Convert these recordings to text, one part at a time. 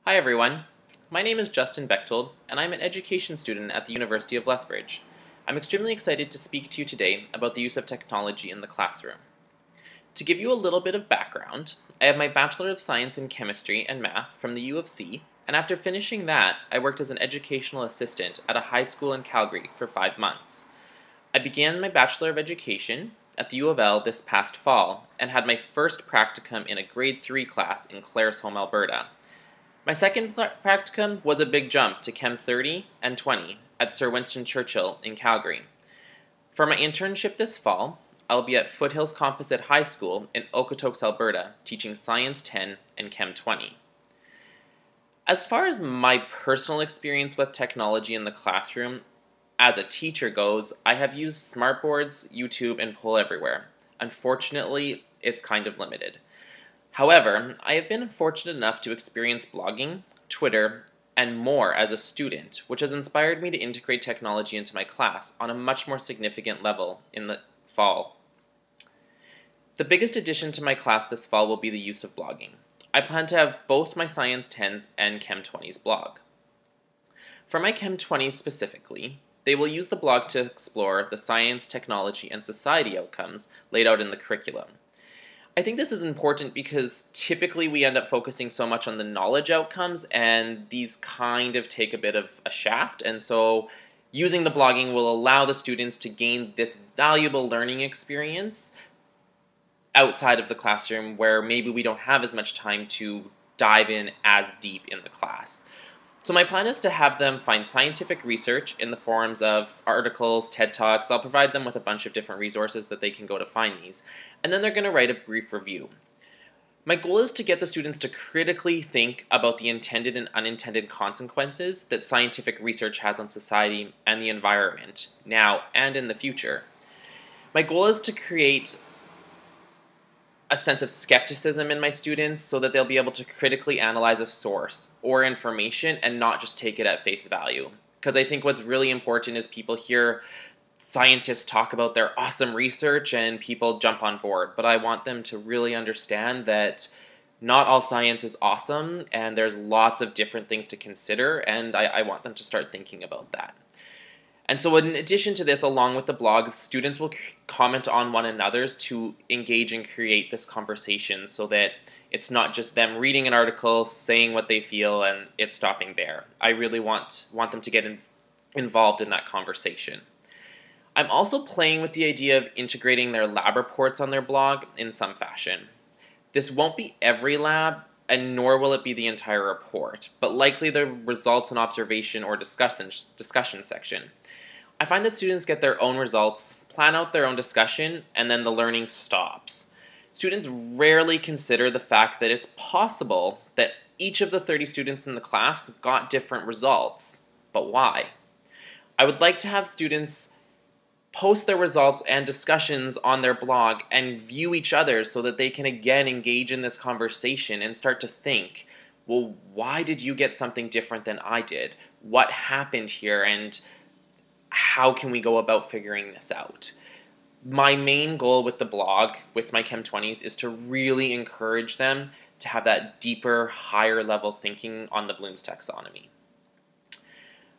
Hi everyone, my name is Justin Bechtold, and I'm an education student at the University of Lethbridge. I'm extremely excited to speak to you today about the use of technology in the classroom. To give you a little bit of background, I have my Bachelor of Science in Chemistry and Math from the U of C, and after finishing that, I worked as an educational assistant at a high school in Calgary for 5 months. I began my Bachelor of Education at the U of L this past fall, and had my first practicum in a grade 3 class in Claresholm, Alberta. My second practicum was a big jump to Chem 30 and 20 at Sir Winston Churchill in Calgary. For my internship this fall, I'll be at Foothills Composite High School in Okotoks, Alberta, teaching Science 10 and Chem 20. As far as my personal experience with technology in the classroom, as a teacher goes, I have used smartboards, YouTube, and Poll Everywhere. Unfortunately, it's kind of limited. However, I have been fortunate enough to experience blogging, Twitter, and more as a student, which has inspired me to integrate technology into my class on a much more significant level in the fall. The biggest addition to my class this fall will be the use of blogging. I plan to have both my Science 10s and Chem 20s blog. For my Chem 20s specifically, they will use the blog to explore the science, technology, and society outcomes laid out in the curriculum. I think this is important because typically we end up focusing so much on the knowledge outcomes, and these kind of take a bit of a shaft, and so using the blogging will allow the students to gain this valuable learning experience outside of the classroom where maybe we don't have as much time to dive in as deep in the class. So my plan is to have them find scientific research in the forms of articles, TED Talks. I'll provide them with a bunch of different resources that they can go to find these. And then they're going to write a brief review. My goal is to get the students to critically think about the intended and unintended consequences that scientific research has on society and the environment, now and in the future. My goal is to create a sense of skepticism in my students so that they'll be able to critically analyze a source or information and not just take it at face value. Because I think what's really important is people hear scientists talk about their awesome research and people jump on board. But I want them to really understand that not all science is awesome and there's lots of different things to consider, and I want them to start thinking about that. And so in addition to this, along with the blogs, students will comment on one another's to engage and create this conversation so that it's not just them reading an article, saying what they feel, and it's stopping there. I really want them to get involved in that conversation. I'm also playing with the idea of integrating their lab reports on their blog in some fashion. This won't be every lab, and nor will it be the entire report, but likely the results and observation or discussion section. I find that students get their own results, plan out their own discussion, and then the learning stops. Students rarely consider the fact that it's possible that each of the 30 students in the class got different results. But why? I would like to have students post their results and discussions on their blog and view each other so that they can again engage in this conversation and start to think, well, why did you get something different than I did? What happened here? And how can we go about figuring this out? My main goal with the blog, with my Chem 20s, is to really encourage them to have that deeper, higher level thinking on the Bloom's taxonomy.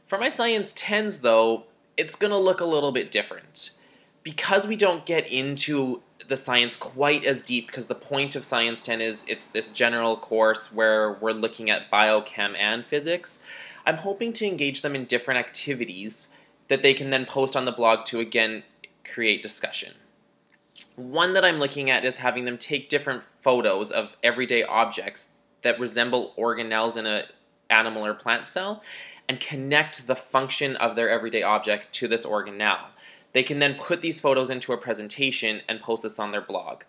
For my Science 10s, though, it's going to look a little bit different. Because we don't get into the science quite as deep, because the point of Science 10 is it's this general course where we're looking at biochem and physics, I'm hoping to engage them in different activities that they can then post on the blog to, again, create discussion. One that I'm looking at is having them take different photos of everyday objects that resemble organelles in an animal or plant cell and connect the function of their everyday object to this organelle. They can then put these photos into a presentation and post this on their blog.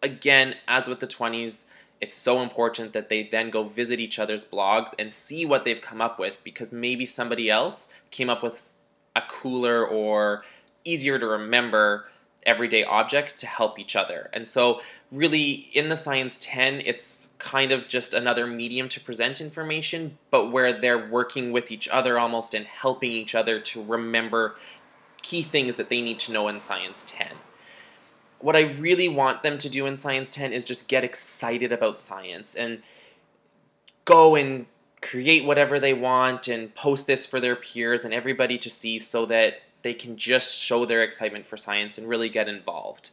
Again, as with the 20s, it's so important that they then go visit each other's blogs and see what they've come up with, because maybe somebody else came up with a cooler or easier to remember everyday object to help each other. And so really in the Science 10, it's kind of just another medium to present information, but where they're working with each other almost and helping each other to remember key things that they need to know in Science 10. What I really want them to do in Science 10 is just get excited about science and go and create whatever they want and post this for their peers and everybody to see so that they can just show their excitement for science and really get involved.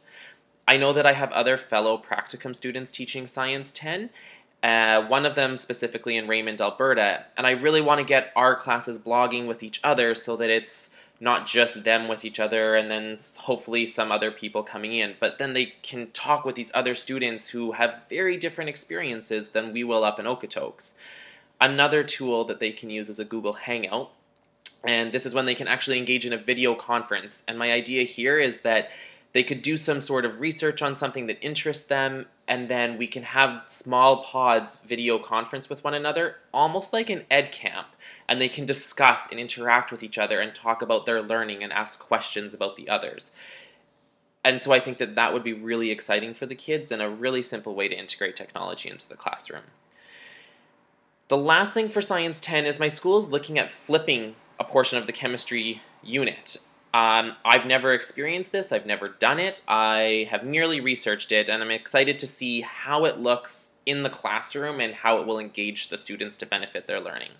I know that I have other fellow practicum students teaching Science 10, one of them specifically in Raymond, Alberta, and I really want to get our classes blogging with each other so that it's not just them with each other and then hopefully some other people coming in, but then they can talk with these other students who have very different experiences than we will up in Okotoks. Another tool that they can use is a Google Hangout, and this is when they can actually engage in a video conference. And my idea here is that they could do some sort of research on something that interests them, and then we can have small pods video conference with one another, almost like an ed camp, and they can discuss and interact with each other and talk about their learning and ask questions about the others. And so I think that that would be really exciting for the kids and a really simple way to integrate technology into the classroom. The last thing for Science 10 is my school is looking at flipping a portion of the chemistry unit. I've never experienced this, I've never done it, I have merely researched it, and I'm excited to see how it looks in the classroom and how it will engage the students to benefit their learning.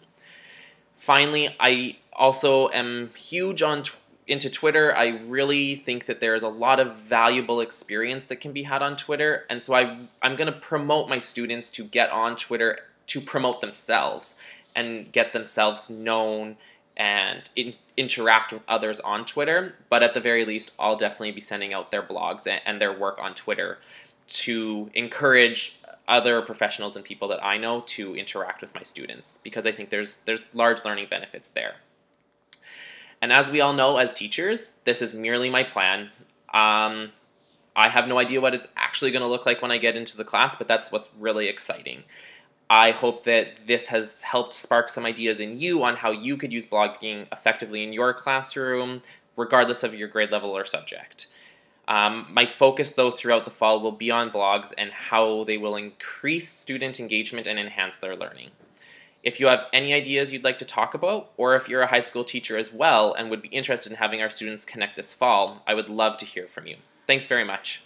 Finally, I also am huge into Twitter. I really think that there is a lot of valuable experience that can be had on Twitter, and so I'm going to promote my students to get on Twitter to promote themselves and get themselves known and interact with others on Twitter, but at the very least, I'll definitely be sending out their blogs and their work on Twitter to encourage other professionals and people that I know to interact with my students, because I think there's large learning benefits there. And as we all know as teachers, this is merely my plan. I have no idea what it's actually going to look like when I get into the class, but that's what's really exciting. I hope that this has helped spark some ideas in you on how you could use blogging effectively in your classroom, regardless of your grade level or subject. My focus, though, throughout the fall will be on blogs and how they will increase student engagement and enhance their learning. If you have any ideas you'd like to talk about, or if you're a high school teacher as well and would be interested in having our students connect this fall, I would love to hear from you. Thanks very much.